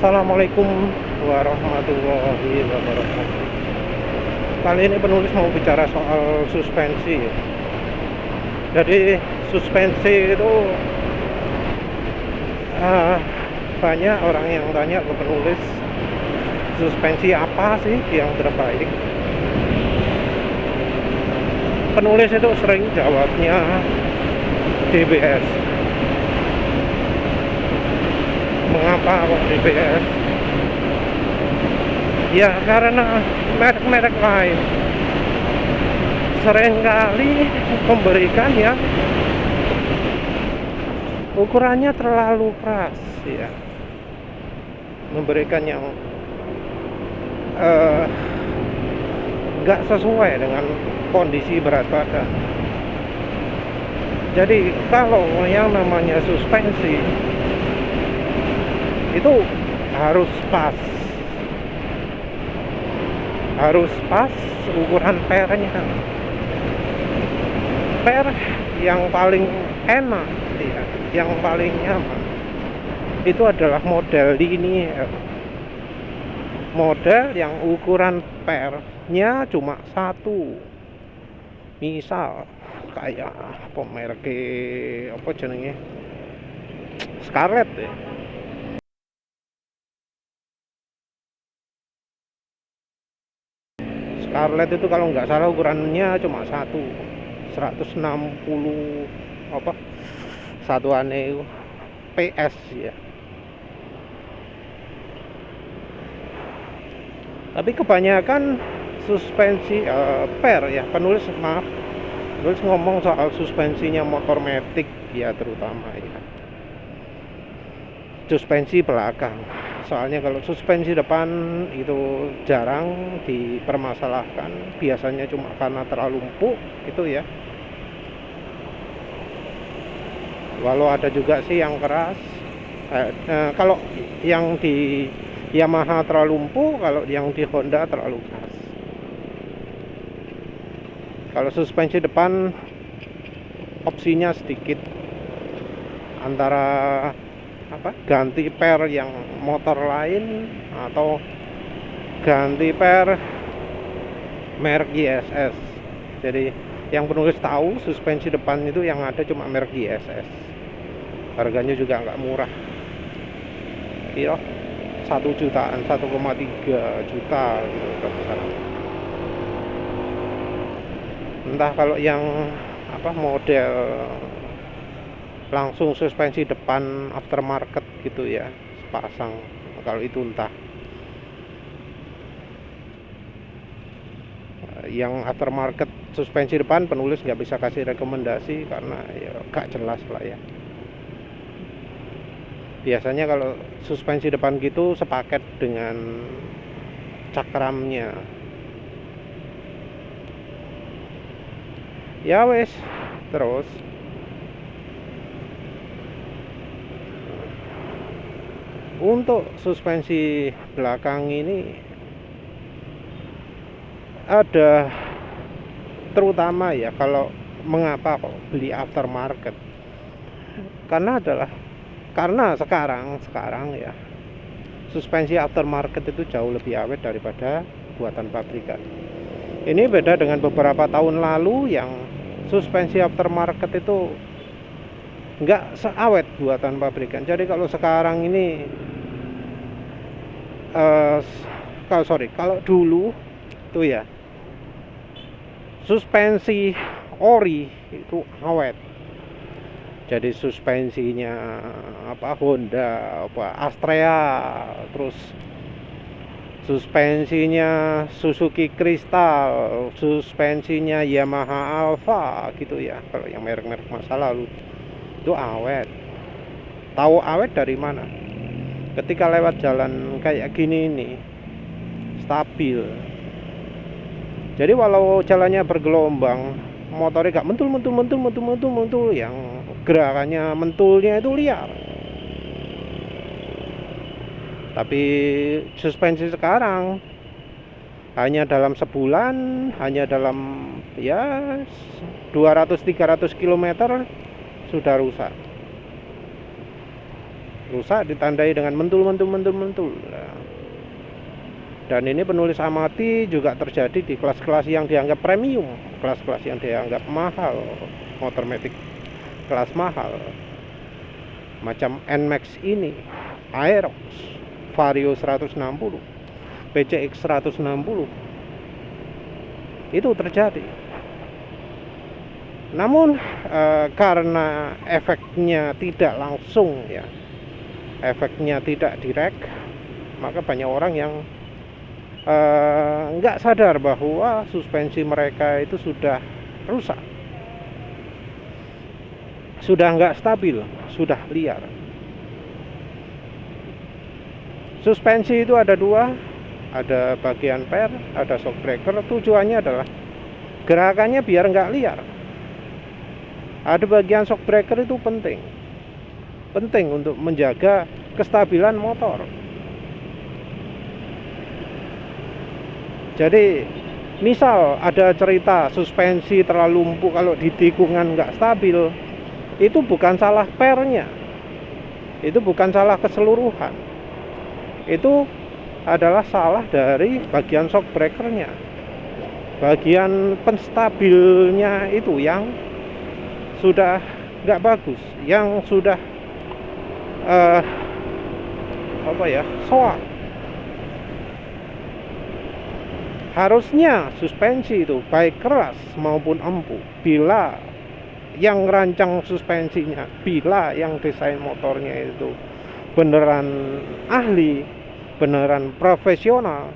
Assalamualaikum warahmatullahi wabarakatuh. Kali ini penulis mau bicara soal suspensi. Jadi suspensi itu banyak orang yang tanya ke penulis, suspensi apa sih yang terbaik? Penulis itu sering jawabnya DBS. Mengapa kok DBS? Ya karena merek-merek lain seringkali memberikan yang ukurannya terlalu keras, ya, memberikan yang nggak sesuai dengan kondisi berat badan. Jadi kalau yang namanya suspensi itu harus pas ukuran pernya. Per yang paling enak, ya, yang paling nyaman itu adalah model linear, model yang ukuran pernya cuma satu. Misal kayak apa merek apa jenenge, Scarlett ya. Scarlett itu kalau nggak salah ukurannya cuma 160 apa satuannya PS ya. Tapi kebanyakan suspensi per ya, penulis ngomong soal suspensinya motor matic ya, terutama ya suspensi belakang. Soalnya kalau suspensi depan itu jarang dipermasalahkan, biasanya cuma karena terlalu empuk itu ya. Walau ada juga sih yang keras. Kalau yang di Yamaha terlalu empuk, kalau yang di Honda terlalu keras. Kalau suspensi depan opsinya sedikit, antara ganti per yang motor lain atau ganti per merek ISS. Jadi yang penulis tahu suspensi depan itu yang ada cuma merek ISS. Harganya juga nggak murah, kira 1 jutaan, 1,3 juta gitu. Entah kalau yang model langsung suspensi depan aftermarket gitu ya, sepasang, kalau itu entah. Yang aftermarket suspensi depan penulis nggak bisa kasih rekomendasi karena ya gak jelas lah ya. Biasanya kalau suspensi depan gitu sepaket dengan cakramnya. Ya wes, terus untuk suspensi belakang ini ada, terutama ya kalau mengapa kok beli aftermarket, karena sekarang ya suspensi aftermarket itu jauh lebih awet daripada buatan pabrikan. Ini beda dengan beberapa tahun lalu yang suspensi aftermarket itu nggak seawet buatan pabrikan. Jadi kalau sekarang ini kalau dulu tuh ya suspensi ori itu awet. Jadi suspensinya Honda, Astrea, terus suspensinya Suzuki Crystal, suspensinya Yamaha Alpha gitu ya. Kalau yang merek-merek masa lalu itu awet. Tahu awet dari mana? Ketika lewat jalan kayak gini nih, stabil. Jadi walau jalannya bergelombang, motornya gak mentul, yang gerakannya mentulnya itu liar. Tapi suspensi sekarang hanya dalam sebulan, hanya dalam ya 200-300 km sudah rusak. rusak ditandai dengan mentul. Nah, dan ini penulis amati juga terjadi di kelas-kelas yang dianggap premium, kelas-kelas yang dianggap mahal, motor matic kelas mahal macam NMAX ini, Aerox, Vario 160, PCX 160 itu terjadi. Namun karena efeknya tidak langsung ya, efeknya tidak direct, maka banyak orang yang nggak sadar bahwa suspensi mereka itu sudah rusak, sudah nggak stabil, sudah liar. Suspensi itu ada dua, ada bagian per, ada shock breaker. Tujuannya adalah gerakannya biar nggak liar. Ada bagian shock breaker itu penting untuk menjaga kestabilan motor. Jadi misal ada cerita suspensi terlalu empuk kalau di tikungan nggak stabil, itu bukan salah pernya, itu bukan salah keseluruhan, itu adalah salah dari bagian shock breakernya, bagian penstabilnya itu yang sudah nggak bagus, yang sudah soak. Harusnya suspensi itu baik keras maupun empuk, bila yang rancang suspensinya, bila yang desain motornya itu beneran ahli, beneran profesional,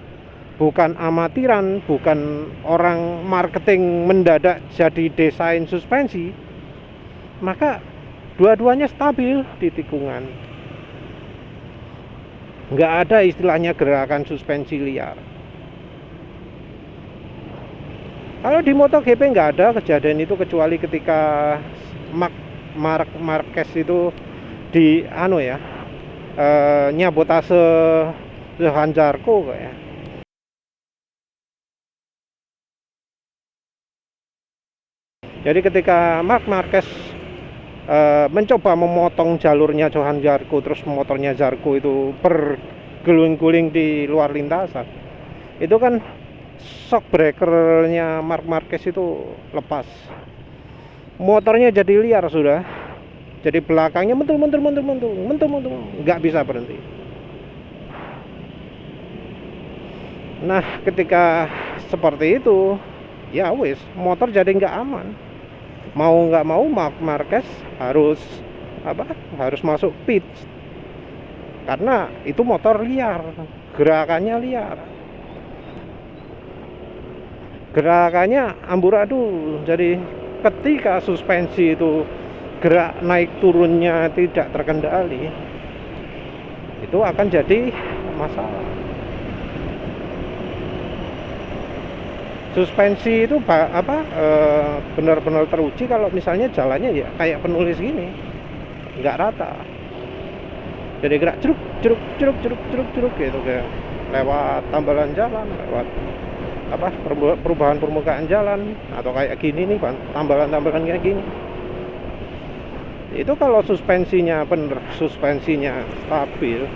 bukan amatiran, bukan orang marketing mendadak jadi desain suspensi, maka dua-duanya stabil di tikungan. Nggak ada istilahnya gerakan suspensi liar. Kalau di MotoGP nggak ada kejadian itu, kecuali ketika Marc Marquez itu di nyabotase Johan Zarco kayak. Jadi ketika Marc Marquez mencoba memotong jalurnya Johan Zarco, terus motornya Zarco itu berguling-guling di luar lintasan, itu kan shock breakernya Marc Marquez itu lepas, motornya jadi liar sudah, jadi belakangnya mentul, nggak bisa berhenti. Nah ketika seperti itu, ya wis, motor jadi nggak aman. Mau nggak mau Marc Marquez harus masuk pit, karena itu motor liar, gerakannya liar, gerakannya amburadul. Jadi ketika suspensi itu gerak naik turunnya tidak terkendali, itu akan jadi masalah. Suspensi itu benar-benar teruji kalau misalnya jalannya ya kayak penulis gini, nggak rata, jadi gerak ceruk gitu, kayak lewat tambalan jalan, lewat perubahan permukaan jalan, atau kayak gini nih, tambalan kayak gini. Itu kalau suspensinya bener, suspensinya stabil,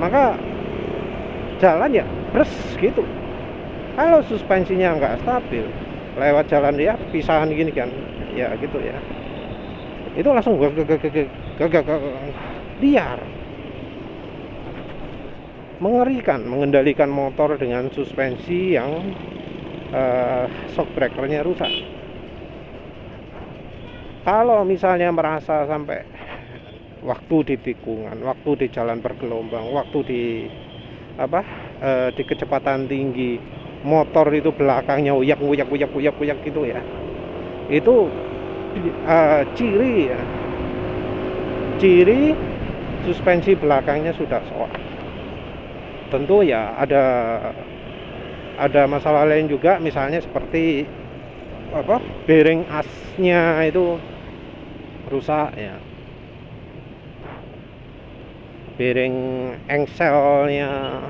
maka jalan ya bres gitu. Kalau suspensinya nggak stabil, lewat jalan ya pisahan gini kan, ya gitu ya, itu langsung liar. Mengerikan mengendalikan motor dengan suspensi yang shock breakernya rusak. Kalau misalnya merasa sampai waktu di tikungan, waktu di jalan bergelombang, waktu di kecepatan tinggi, motor itu belakangnya uyak gitu ya, itu ciri suspensi belakangnya sudah soak. Tentu ya ada masalah lain juga, misalnya seperti bearing asnya itu rusak ya, bearing engselnya,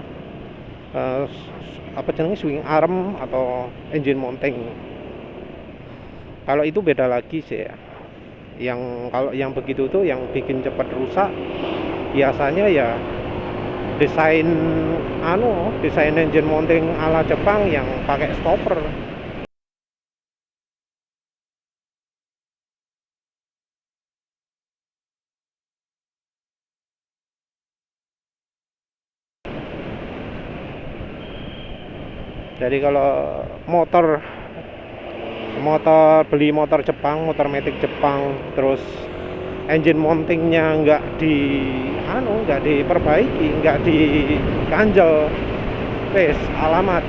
swing arm atau engine mounting. Kalau itu beda lagi sih ya. Yang kalau yang begitu tuh yang bikin cepat rusak biasanya ya desain desain engine mounting ala Jepang yang pakai stopper. Jadi kalau motor beli motor Jepang, motor metik Jepang, terus engine mountingnya nggak diperbaiki, nggak diganjel, wes alamat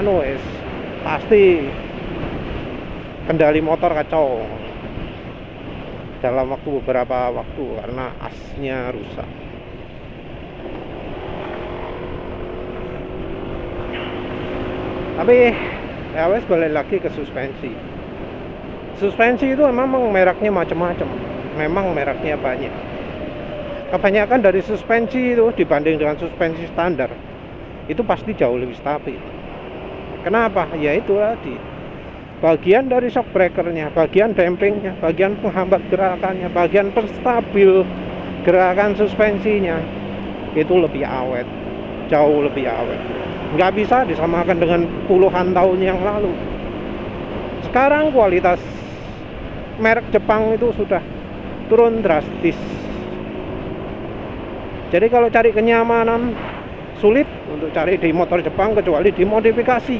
wes pasti kendali motor kacau dalam beberapa waktu karena asnya rusak. Tapi ya wes balik lagi ke suspensi. Suspensi itu memang mereknya macam-macam, memang mereknya banyak. Kebanyakan dari suspensi itu dibanding dengan suspensi standar itu pasti jauh lebih stabil. Kenapa? Ya itu tadi, bagian dari shock breakernya, bagian dampingnya, bagian penghambat gerakannya, bagian penstabil gerakan suspensinya itu lebih awet, jauh lebih awet. Nggak bisa disamakan dengan puluhan tahun yang lalu. Sekarang kualitas merek Jepang itu sudah turun drastis. Jadi kalau cari kenyamanan sulit untuk cari di motor Jepang kecuali dimodifikasi.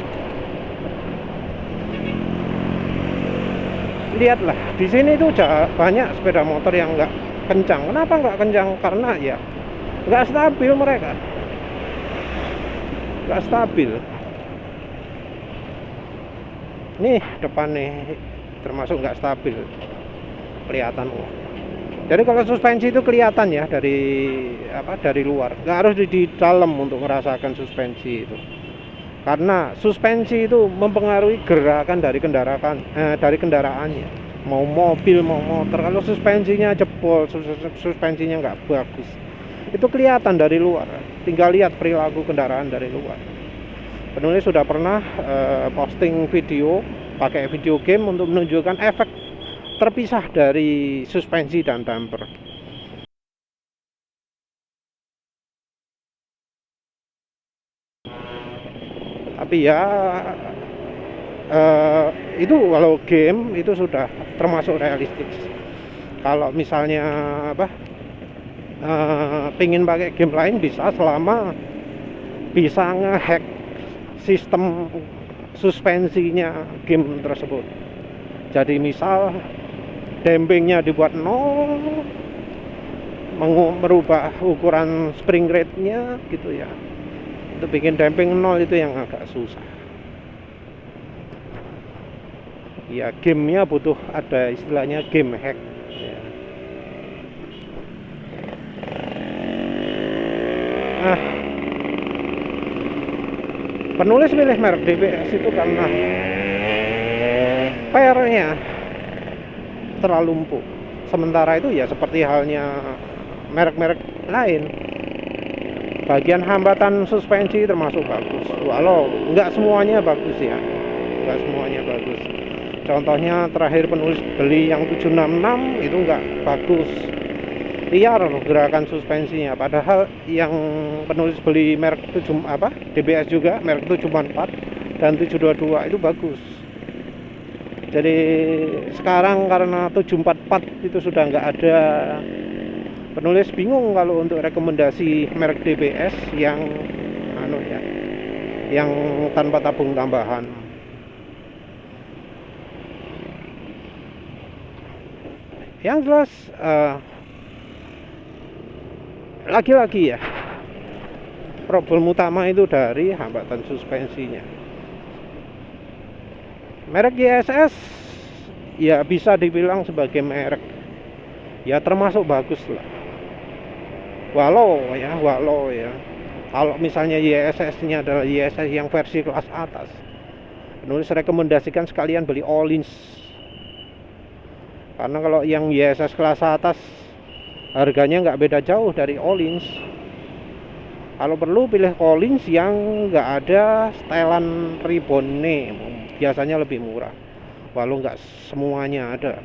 Lihatlah di sini tuh banyak sepeda motor yang nggak kencang. Kenapa nggak kencang? Karena ya nggak stabil mereka. Nggak stabil. Nih depan nih termasuk nggak stabil, kelihatan. Jadi kalau suspensi itu kelihatan ya dari luar, nggak harus di dalam untuk merasakan suspensi itu, karena suspensi itu mempengaruhi gerakan dari kendaraannya, mau mobil mau motor. Kalau suspensinya jebol, suspensinya nggak bagus, itu kelihatan dari luar. Tinggal lihat perilaku kendaraan dari luar. Penulis sudah pernah posting video pakai video game untuk menunjukkan efek terpisah dari suspensi dan damper. Tapi ya itu kalau game itu sudah termasuk realistis. Kalau misalnya pingin pakai game lain bisa, selama bisa ngehack sistem suspensinya game tersebut. Jadi misal dampingnya dibuat 0, merubah ukuran spring rate-nya gitu ya. Untuk bikin damping 0 itu yang agak susah. Ya gamenya butuh ada istilahnya game hack ya. Nah, penulis milih merek DBS itu karena pernya terlalu empuk. Sementara itu ya seperti halnya merek-merek lain, bagian hambatan suspensi termasuk bagus, walau nggak semuanya bagus ya, nggak semuanya bagus. Contohnya terakhir penulis beli yang 766 itu nggak bagus, liar loh gerakan suspensinya. Padahal yang penulis beli merek DBS juga merek 744 dan 722 itu bagus. Jadi sekarang karena 744 itu sudah nggak ada, penulis bingung kalau untuk rekomendasi merek DBS yang yang tanpa tabung tambahan. Yang jelas lagi-lagi ya, problem utama itu dari hambatan suspensinya. Merek YSS ya bisa dibilang sebagai merek ya termasuk bagus lah. Walau ya kalau misalnya YSS-nya adalah YSS yang versi kelas atas, penulis rekomendasikan sekalian beli Öhlins. Karena kalau yang YSS kelas atas harganya nggak beda jauh dari Öhlins. Kalau perlu pilih Collins yang nggak ada setelan ribbonnya, biasanya lebih murah. Walau nggak semuanya ada.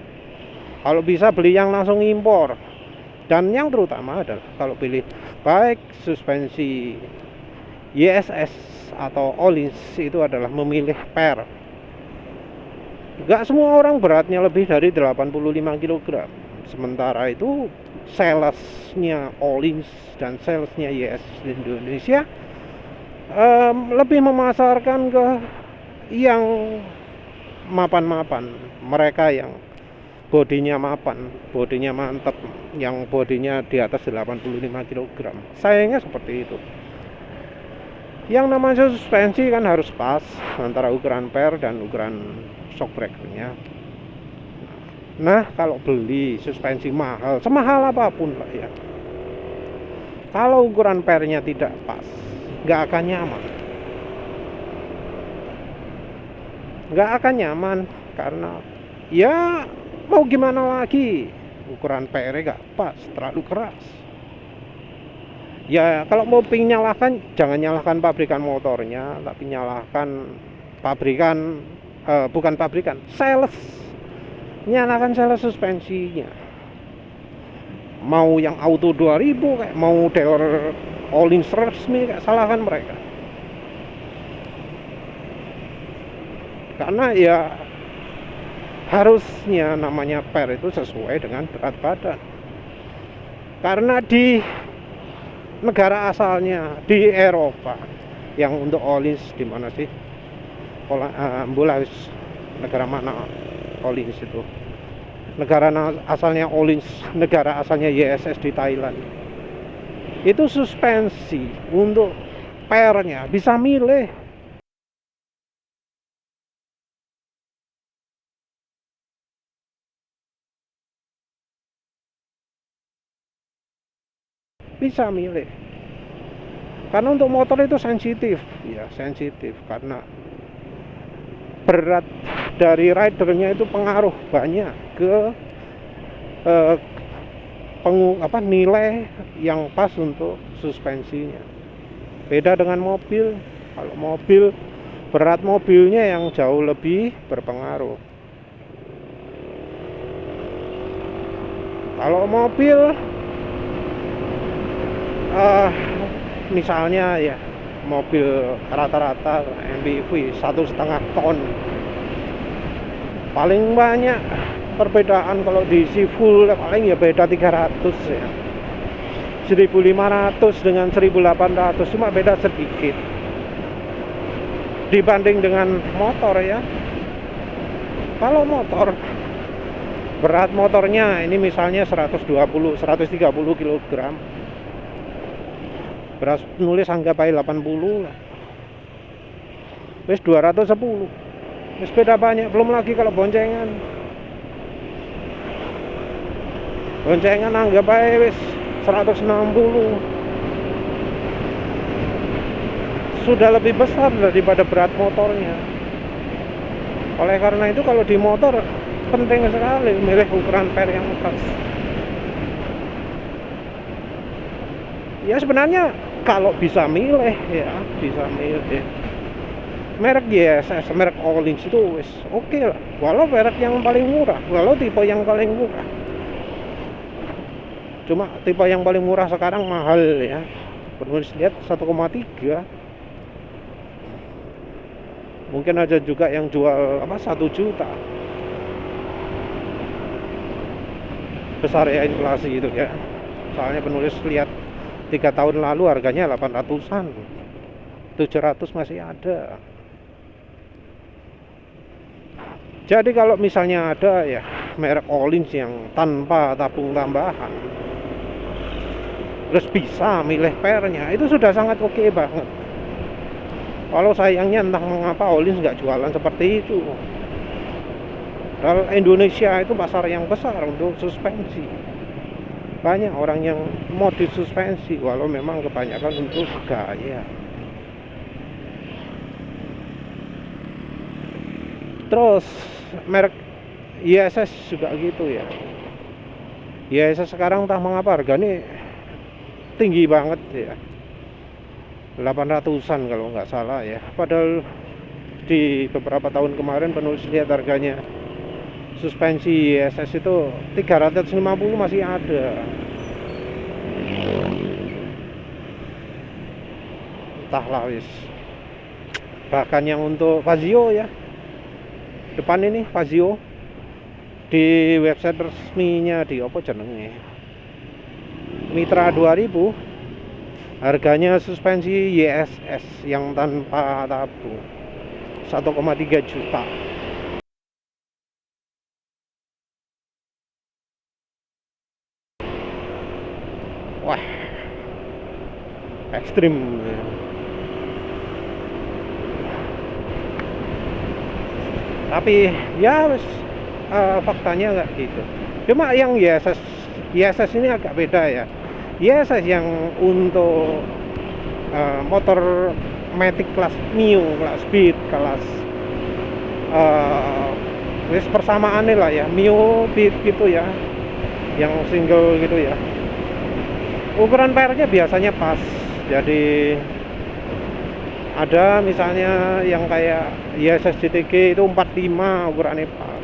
Kalau bisa beli yang langsung impor. Dan yang terutama adalah kalau pilih baik suspensi YSS atau Collins itu adalah memilih per. Nggak semua orang beratnya lebih dari 85 kg. Sementara itu salesnya Collins dan salesnya YS di Indonesia lebih memasarkan ke yang mapan-mapan, mereka yang bodinya mapan, bodinya mantap, yang bodinya di atas 85 kg. Sayangnya seperti itu. Yang namanya suspensi kan harus pas antara ukuran per dan ukuran shock breakernya. Nah, kalau beli suspensi mahal, semahal apapun lah ya, kalau ukuran pernya tidak pas, nggak akan nyaman. Nggak akan nyaman karena ya mau gimana lagi, ukuran pernya nggak pas, terlalu keras. Ya kalau mau nyalahkan, jangan nyalahkan pabrikan motornya, tapi nyalahkan pabrikan, bukan pabrikan, sales. Nyalakan sales suspensinya. Mau yang auto 2000 kayak mau dealer Collins resmi kayak, salahkan mereka. Karena ya harusnya namanya per itu sesuai dengan berat badan. Karena di negara asalnya di Eropa, yang untuk Collins di mana sih? Negara mana Collins itu? Negara asalnya Collins, negara asalnya YSS di Thailand. Itu suspensi untuk pernya bisa milih. Bisa milih. Karena untuk motor itu sensitif, ya sensitif karena berat dari ridernya itu pengaruh banyak ke nilai yang pas untuk suspensinya. Beda dengan mobil. Kalau mobil, berat mobilnya yang jauh lebih berpengaruh. Kalau mobil misalnya ya mobil rata-rata MPV 1,5 ton, paling banyak perbedaan kalau diisi full paling ya beda 300 ya, 1500 dengan 1800, cuma beda sedikit dibanding dengan motor ya. Kalau motor, berat motornya ini misalnya 130 kg, beras nulis anggap aja 80 lah, wis 210, wis beda banyak. Belum lagi kalau boncengan anggap aja wis 160, sudah lebih besar daripada berat motornya. Oleh karena itu kalau di motor penting sekali milih ukuran per yang pas. Ya sebenarnya kalau bisa milih ya bisa milih merek YSS, merek Collins itu wis oke lah, walau merek yang paling murah, walau tipe yang paling murah. Cuma tipe yang paling murah sekarang mahal ya, penulis lihat 1,3. Mungkin ada juga yang jual 1 juta. Besar ya inflasi itu ya. Soalnya penulis lihat 3 tahun lalu harganya 800-an, 700 masih ada. Jadi kalau misalnya ada ya merek Collins yang tanpa tabung tambahan, terus bisa milih pernya, itu sudah sangat oke banget. Kalau sayangnya entah mengapa Collins nggak jualan seperti itu. Kalau Indonesia itu pasar yang besar untuk suspensi, banyak orang yang modif suspensi, walau memang kebanyakan untuk gaya. Terus merek YSS juga gitu ya. YSS sekarang entah mengapa harganya tinggi banget ya. 800-an kalau nggak salah ya. Padahal di beberapa tahun kemarin penulis lihat harganya suspensi ISS itu 350 masih ada. Entahlah wis. Bahkan yang untuk Fazio ya, depan ini Fazio di website resminya di apa jenenge Mitra 2000 harganya suspensi YSS yang tanpa tabung 1,3 juta. Wah, ekstrim. Tapi ya faktanya nggak gitu. Cuma yang YSS ini agak beda ya. YSS yang untuk motor matic kelas Mio, kelas Speed, kelas wis persamaannya lah ya, Mio Beat gitu ya, yang single gitu ya. Ukuran pernya biasanya pas. Jadi ada misalnya yang kayak ISS GTG itu 45 ukurannya pas.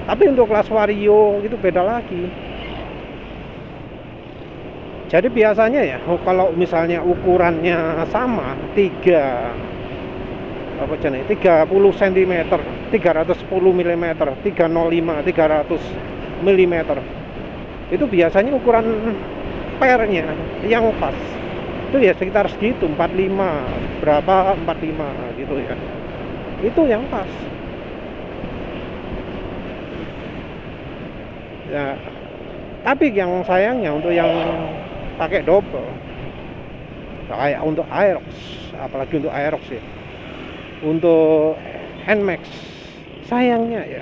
Tapi untuk kelas Vario itu beda lagi. Jadi biasanya ya kalau misalnya ukurannya sama 30 cm, 310 mm, 305, 300 mm, itu biasanya ukuran pernya yang pas itu ya sekitar segitu, 45 berapa, 45 gitu ya, itu yang pas ya. Tapi yang sayangnya untuk yang pakai double kayak untuk Aerox, apalagi untuk Aerox ya, untuk NMAX, sayangnya ya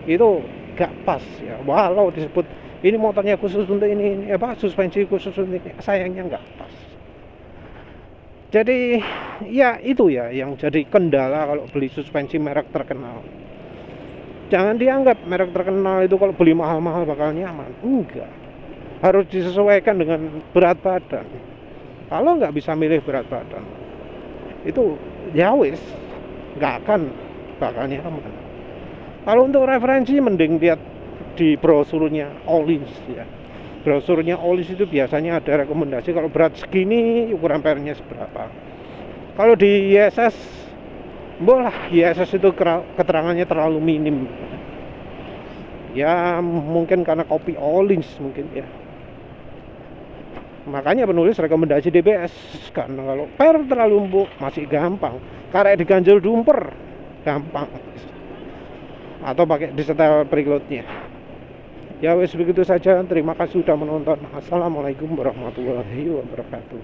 itu gak pas ya, walau disebut ini motornya khusus untuk ini suspensi khusus untuk ini, sayangnya nggak pas. Jadi ya itu ya yang jadi kendala kalau beli suspensi merek terkenal. Jangan dianggap merek terkenal itu kalau beli mahal-mahal bakal nyaman, enggak. Harus disesuaikan dengan berat badan. Kalau nggak bisa milih berat badan, itu ya wis nggak akan bakal nyaman. Kalau untuk referensi mending lihat di brosurnya Olis ya. Brosurnya Olis itu biasanya ada rekomendasi kalau berat segini ukuran pernya seberapa. Kalau di ISS bolah, ISS itu keterangannya terlalu minim. Ya mungkin karena kopi Olis mungkin ya. Makanya penulis rekomendasi DBS, karena kalau per terlalu empuk masih gampang, karet diganjel dumper gampang, atau pakai disetel preloadnya. Ya wes begitu saja, terima kasih sudah menonton. Assalamualaikum warahmatullahi wabarakatuh.